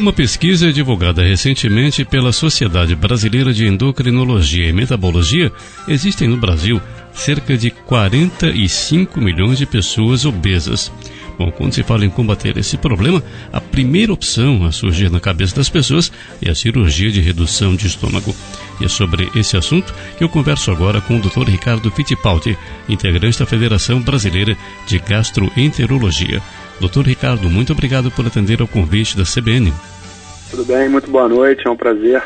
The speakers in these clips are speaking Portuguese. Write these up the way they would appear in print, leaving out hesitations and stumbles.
uma pesquisa divulgada recentemente pela Sociedade Brasileira de Endocrinologia e Metabologia, existem no Brasil cerca de 45 milhões de pessoas obesas. Bom, quando se fala em combater esse problema, a primeira opção a surgir na cabeça das pessoas é a cirurgia de redução de estômago. E é sobre esse assunto que eu converso agora com o Dr. Ricardo Fittipaldi, integrante da Federação Brasileira de Gastroenterologia. Dr. Ricardo, muito obrigado por atender ao convite da CBN. Tudo bem, muito boa noite, é um prazer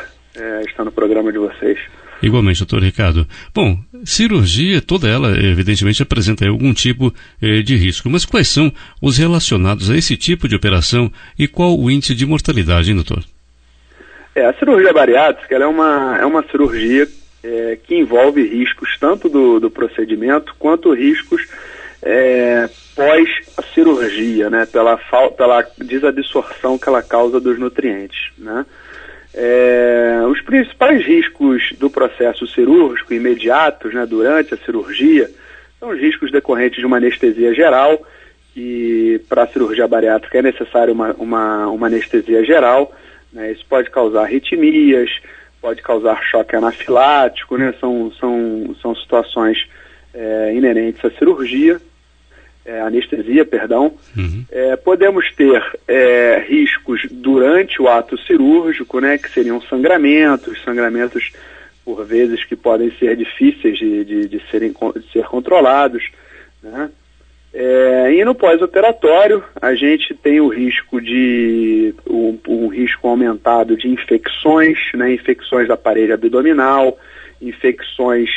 estar no programa de vocês. Igualmente, doutor Ricardo. Bom, cirurgia, toda ela, evidentemente, apresenta algum tipo de risco, mas quais são os relacionados a esse tipo de operação e qual o índice de mortalidade, hein, doutor? A cirurgia bariátrica ela é uma cirurgia que envolve riscos tanto do procedimento quanto riscos pós a cirurgia, né, pela desabsorção que ela causa dos nutrientes, né? Os principais riscos do processo cirúrgico imediatos, né, durante a cirurgia, são os riscos decorrentes de uma anestesia geral, e para a cirurgia bariátrica é necessário uma anestesia geral, né? Isso pode causar arritmias, pode causar choque anafilático, né? São situações inerentes à cirurgia. Anestesia, perdão. Uhum. Podemos ter riscos durante o ato cirúrgico, né, que seriam sangramentos por vezes que podem ser difíceis de ser controlados, né? E no pós-operatório a gente tem o risco um risco aumentado de infecções, né, infecções da parede abdominal, infecções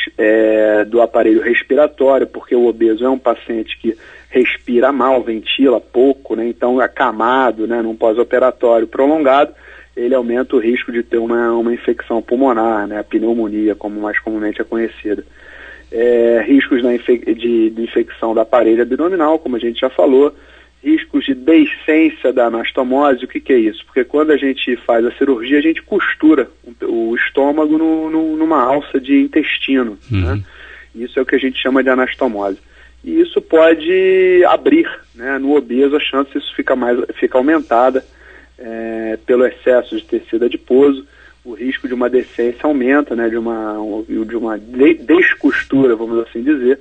do aparelho respiratório, porque o obeso é um paciente que respira mal, ventila pouco, né? Então acamado, né, num pós-operatório prolongado, ele aumenta o risco de ter uma infecção pulmonar, né, a pneumonia, como mais comumente é conhecida. Riscos de infecção da parede abdominal, como a gente já falou, riscos de deiscência da anastomose. O que é isso? Porque quando a gente faz a cirurgia, a gente costura o estômago numa alça de intestino, uhum, né? Isso é o que a gente chama de anastomose. E isso pode abrir, né, no obeso, a chance disso fica aumentada pelo excesso de tecido adiposo. O risco de uma deiscência aumenta, né, de uma descostura, vamos assim dizer,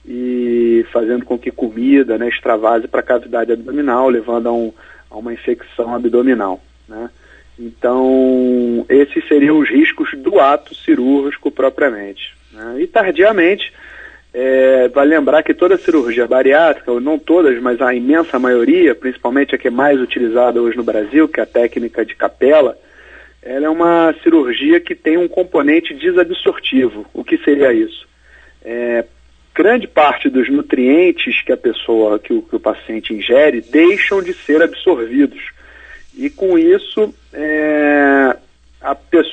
e fazendo com que comida, né, extravase para a cavidade abdominal, levando a uma infecção abdominal, né? Então, esses seriam os riscos do ato cirúrgico propriamente, né? E tardiamente, vale lembrar que toda cirurgia bariátrica, ou não todas, mas a imensa maioria, principalmente a que é mais utilizada hoje no Brasil, que é a técnica de Capella, ela é uma cirurgia que tem um componente desabsortivo. O que seria isso? Grande parte dos nutrientes que o paciente ingere deixam de ser absorvidos. E com isso,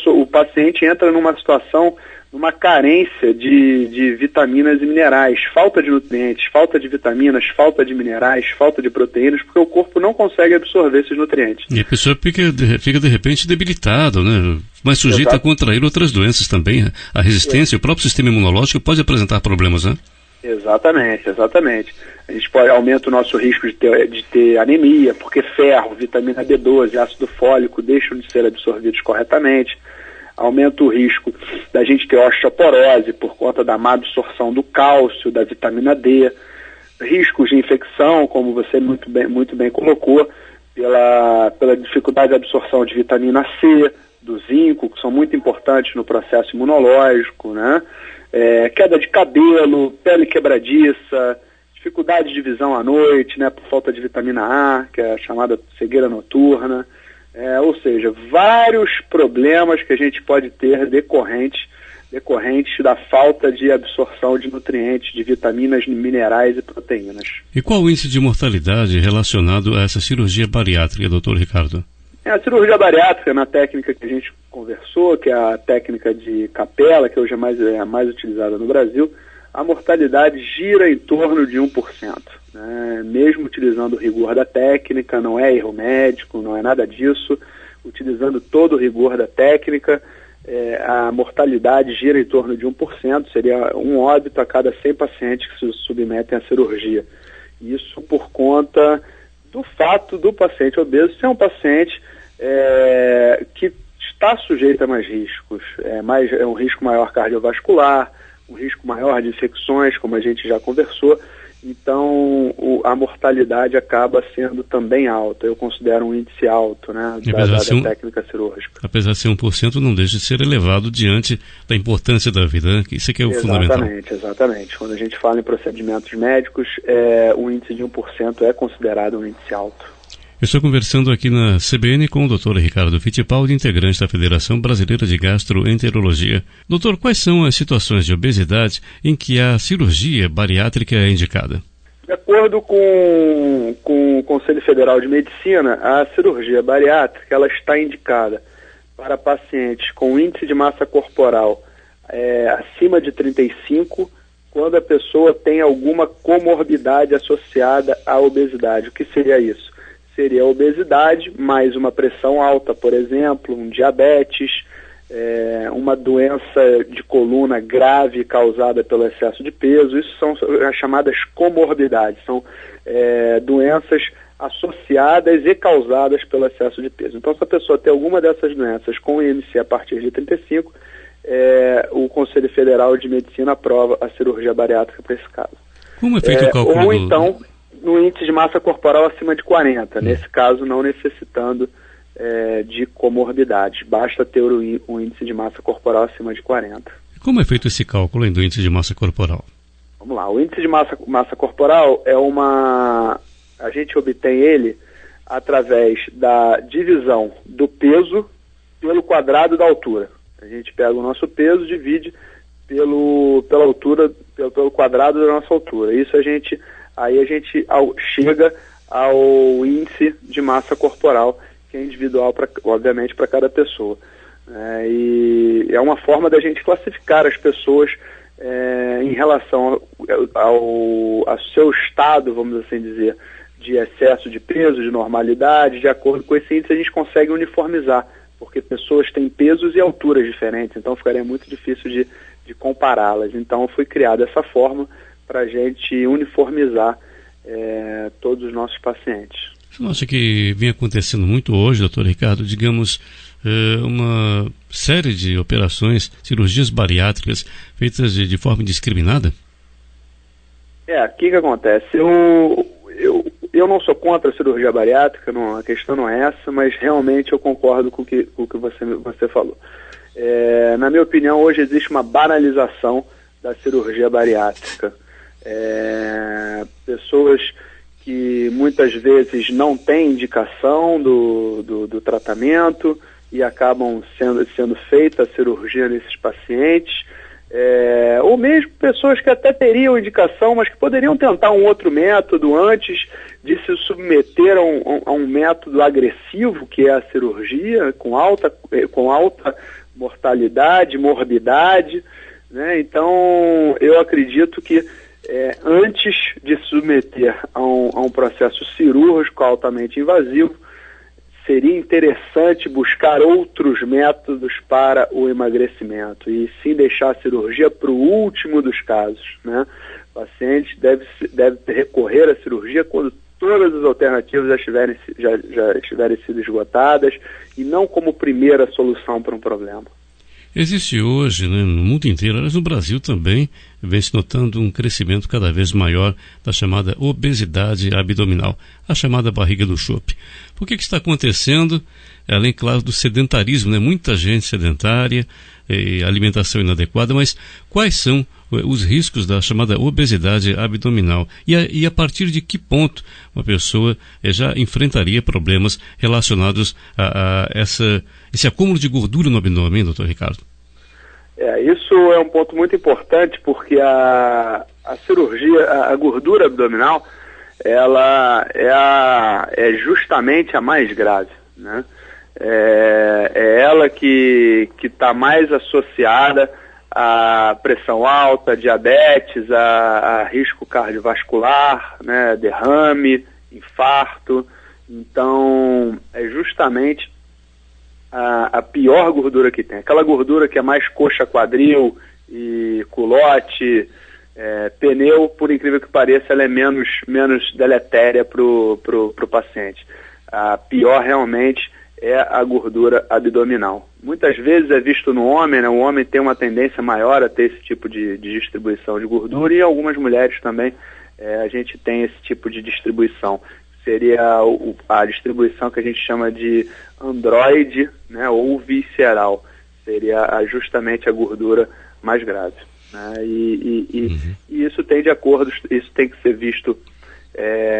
o paciente entra numa situação, numa carência de vitaminas e minerais, falta de nutrientes, falta de vitaminas, falta de minerais, falta de proteínas, porque o corpo não consegue absorver esses nutrientes. E a pessoa fica de repente debilitada, né? Mas sujeita a contrair outras doenças também. A resistência, o próprio sistema imunológico pode apresentar problemas, né? Exatamente. A gente aumenta o nosso risco de ter anemia, porque ferro, vitamina B12, ácido fólico deixam de ser absorvidos corretamente. Aumenta o risco da gente ter osteoporose por conta da má absorção do cálcio, da vitamina D. Riscos de infecção, como você muito bem colocou, pela dificuldade de absorção de vitamina C, do zinco, que são muito importantes no processo imunológico, né? Queda de cabelo, pele quebradiça, dificuldade de visão à noite, né, por falta de vitamina A, que é a chamada cegueira noturna. Ou seja, vários problemas que a gente pode ter decorrentes da falta de absorção de nutrientes, de vitaminas, minerais e proteínas. E qual o índice de mortalidade relacionado a essa cirurgia bariátrica, doutor Ricardo? A cirurgia bariátrica, na técnica que a gente conversou, que é a técnica de Capella, que hoje é a mais utilizada no Brasil, a mortalidade gira em torno de 1%. Mesmo utilizando o rigor da técnica, não é erro médico, não é nada disso, utilizando todo o rigor da técnica, a mortalidade gira em torno de 1%, seria um óbito a cada 100 pacientes que se submetem à cirurgia. Isso por conta do fato do paciente obeso ser um paciente que está sujeita a mais riscos, é um risco maior cardiovascular, um risco maior de infecções, como a gente já conversou. Então, a mortalidade acaba sendo também alta. Eu considero um índice alto, né, da técnica cirúrgica. Apesar de ser 1%, não deixa de ser elevado diante da importância da vida, né? Isso aqui é o fundamental. Exatamente. Quando a gente fala em procedimentos médicos, o índice de 1% é considerado um índice alto. Eu estou conversando aqui na CBN com o Dr. Ricardo Fittipaldi, integrante da Federação Brasileira de Gastroenterologia. Doutor, quais são as situações de obesidade em que a cirurgia bariátrica é indicada? De acordo com o Conselho Federal de Medicina, a cirurgia bariátrica ela está indicada para pacientes com índice de massa corporal acima de 35, quando a pessoa tem alguma comorbidade associada à obesidade. O que seria isso? Seria a obesidade mais uma pressão alta, por exemplo, um diabetes, uma doença de coluna grave causada pelo excesso de peso. Isso são as chamadas comorbidades, são doenças associadas e causadas pelo excesso de peso. Então, se a pessoa tem alguma dessas doenças com IMC a partir de 35, o Conselho Federal de Medicina aprova a cirurgia bariátrica para esse caso. Como é feito o cálculo? Ou então, no índice de massa corporal acima de 40, nesse caso não necessitando de comorbidades, basta ter o índice de massa corporal acima de 40. Como é feito esse cálculo do índice de massa corporal? Vamos lá, o índice de massa corporal a gente obtém ele através da divisão do peso pelo quadrado da altura. A gente pega o nosso peso, divide pela altura, pelo quadrado da nossa altura. Aí a gente chega ao índice de massa corporal, que é individual, obviamente, para cada pessoa. E é uma forma da gente classificar as pessoas em relação ao seu estado, vamos assim dizer, de excesso de peso, de normalidade. De acordo com esse índice, a gente consegue uniformizar, porque pessoas têm pesos e alturas diferentes, então ficaria muito difícil de compará-las. Então foi criada essa forma para a gente uniformizar todos os nossos pacientes. Você não acha que vem acontecendo muito hoje, doutor Ricardo, digamos, uma série de operações, cirurgias bariátricas feitas de forma indiscriminada? O que acontece? Eu não sou contra a cirurgia bariátrica, a questão não é essa, mas realmente eu concordo com o que você falou. Na minha opinião, hoje existe uma banalização da cirurgia bariátrica. Pessoas que muitas vezes não têm indicação do tratamento e acabam sendo feita a cirurgia nesses pacientes, ou mesmo pessoas que até teriam indicação, mas que poderiam tentar um outro método antes de se submeter a um método agressivo, que é a cirurgia, com alta mortalidade, morbidade, né? Então, eu acredito que antes de submeter a um processo cirúrgico altamente invasivo, seria interessante buscar outros métodos para o emagrecimento e sim deixar a cirurgia para o último dos casos, né? O paciente deve recorrer à cirurgia quando todas as alternativas já estiverem sido esgotadas e não como primeira solução para um problema. Existe hoje, né, no mundo inteiro, mas no Brasil também, vem se notando um crescimento cada vez maior da chamada obesidade abdominal, a chamada barriga do chope. Por que está acontecendo? Além, claro, do sedentarismo, né? Muita gente sedentária, alimentação inadequada, mas quais são os riscos da chamada obesidade abdominal? E a partir de que ponto uma pessoa já enfrentaria problemas relacionados a esse acúmulo de gordura no abdômen, doutor Ricardo? Isso é um ponto muito importante, porque a cirurgia, a gordura abdominal, ela é justamente a mais grave, né? É ela que está mais associada à pressão alta, diabetes, a risco cardiovascular, né, derrame, infarto. Então, é justamente a pior gordura que tem. Aquela gordura que é mais coxa, quadril e culote, pneu, por incrível que pareça, ela é menos deletéria para o paciente. A pior realmente é a gordura abdominal. Muitas vezes é visto no homem, né? O homem tem uma tendência maior a ter esse tipo de distribuição de gordura, e algumas mulheres também a gente tem esse tipo de distribuição. Seria a distribuição que a gente chama de androide, né? Ou visceral. Seria justamente a gordura mais grave, né? E isso tem que ser visto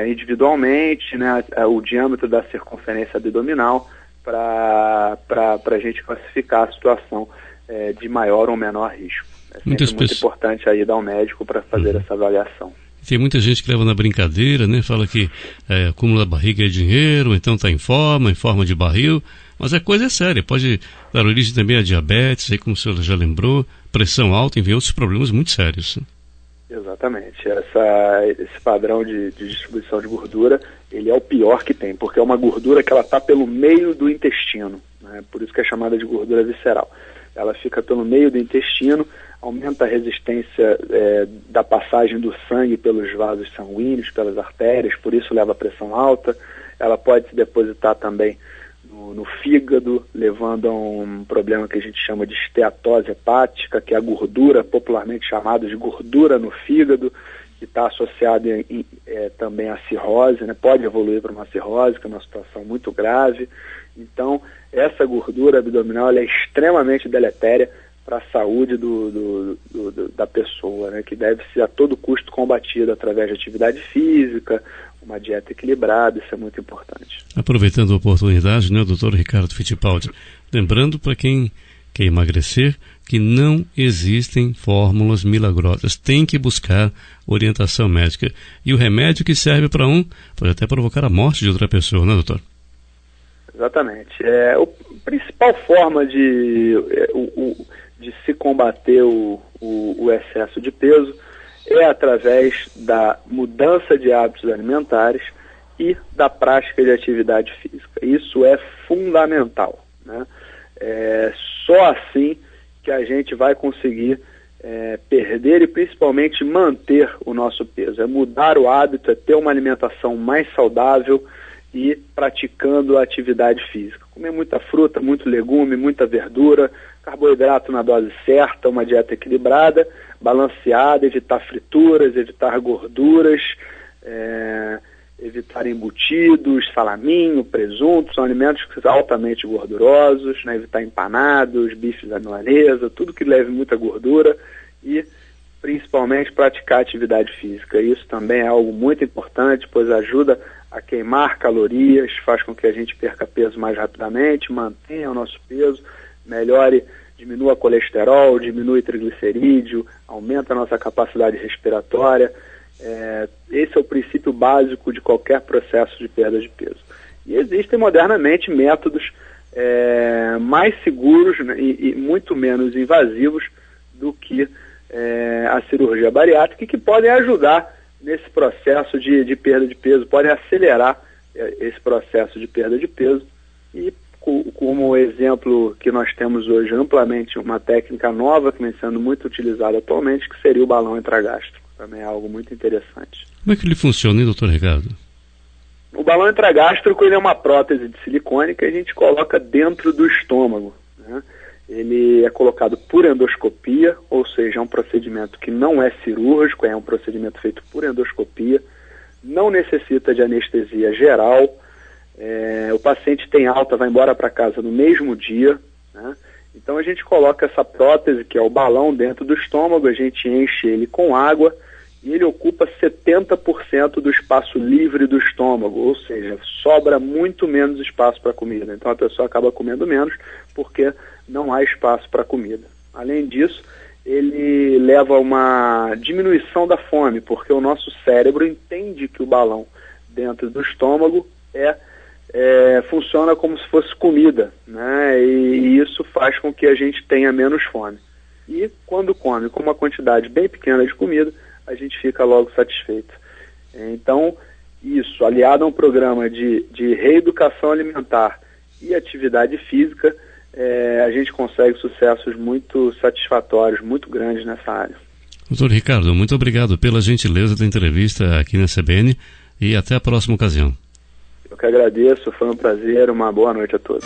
individualmente, né? O diâmetro da circunferência abdominal, para a gente classificar a situação de maior ou menor risco. É sempre muito importante aí ir ao médico para fazer essa avaliação. Tem muita gente que leva na brincadeira, né? Fala que acúmulo da barriga é dinheiro, então está em forma de barril, mas a coisa é séria, pode dar origem também a diabetes, aí como o senhor já lembrou, pressão alta, enfim, outros problemas muito sérios. Exatamente, esse padrão de distribuição de gordura, ele é o pior que tem, porque é uma gordura que ela está pelo meio do intestino, né? Por isso que é chamada de gordura visceral. Ela fica pelo meio do intestino, aumenta a resistência da passagem do sangue pelos vasos sanguíneos, pelas artérias, por isso leva a pressão alta. Ela pode se depositar também no fígado, levando a um problema que a gente chama de esteatose hepática, que é a gordura, popularmente chamada de gordura no fígado, que está associada também à cirrose, né? Pode evoluir para uma cirrose, que é uma situação muito grave. Então, essa gordura abdominal ela é extremamente deletéria para a saúde da pessoa, né? Que deve ser a todo custo combatida através de atividade física, uma dieta equilibrada, isso é muito importante. Aproveitando a oportunidade, né, doutor Ricardo Fittipaldi, lembrando para quem quer emagrecer que não existem fórmulas milagrosas, tem que buscar orientação médica. E o remédio que serve para um pode até provocar a morte de outra pessoa, né, doutor? Exatamente. A principal forma de se combater o excesso de peso é através da mudança de hábitos alimentares e da prática de atividade física. Isso é fundamental, né? Só assim que a gente vai conseguir perder e principalmente manter o nosso peso. É mudar o hábito, é ter uma alimentação mais saudável e praticando a atividade física. Comer muita fruta, muito legume, muita verdura, carboidrato na dose certa, uma dieta equilibrada, balanceada, evitar frituras, evitar gorduras, evitar embutidos, salaminho, presunto, são alimentos que são altamente gordurosos, né? Evitar empanados, bifes à milanesa, tudo que leve muita gordura e principalmente praticar atividade física. Isso também é algo muito importante, pois ajuda a queimar calorias, faz com que a gente perca peso mais rapidamente, mantenha o nosso peso, diminua colesterol, diminui triglicerídeo, aumenta a nossa capacidade respiratória. Esse é o princípio básico de qualquer processo de perda de peso. E existem modernamente métodos mais seguros, né, e muito menos invasivos do que a cirurgia bariátrica, que podem ajudar nesse processo de perda de peso, podem acelerar esse processo de perda de peso. E como exemplo que nós temos hoje amplamente uma técnica nova que vem sendo muito utilizada atualmente, que seria o balão intragástrico. Também é algo muito interessante. Como é que ele funciona, hein, doutor Ricardo? O balão intragástrico ele é uma prótese de silicone que a gente coloca dentro do estômago, né? Ele é colocado por endoscopia, ou seja, é um procedimento que não é cirúrgico, é um procedimento feito por endoscopia, não necessita de anestesia geral, o paciente tem alta, vai embora para casa no mesmo dia, né? Então a gente coloca essa prótese, que é o balão, dentro do estômago, a gente enche ele com água e ele ocupa 70% do espaço livre do estômago, ou seja, sobra muito menos espaço para comida. Então a pessoa acaba comendo menos porque não há espaço para comida. Além disso, ele leva a uma diminuição da fome, porque o nosso cérebro entende que o balão dentro do estômago funciona como se fosse comida, né? E isso faz com que a gente tenha menos fome. E quando come com uma quantidade bem pequena de comida, a gente fica logo satisfeito. Então, isso, aliado a um programa de reeducação alimentar e atividade física, a gente consegue sucessos muito satisfatórios, muito grandes nessa área. Doutor Ricardo, muito obrigado pela gentileza da entrevista aqui na CBN e até a próxima ocasião. Eu que agradeço, foi um prazer, uma boa noite a todos.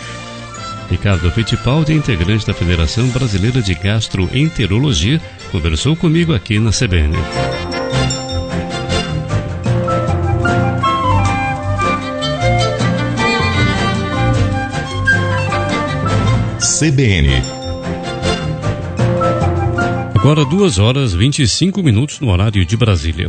Ricardo Fittipaldi, integrante da Federação Brasileira de Gastroenterologia, conversou comigo aqui na CBN. CBN. Agora 2 horas 25 minutos no horário de Brasília.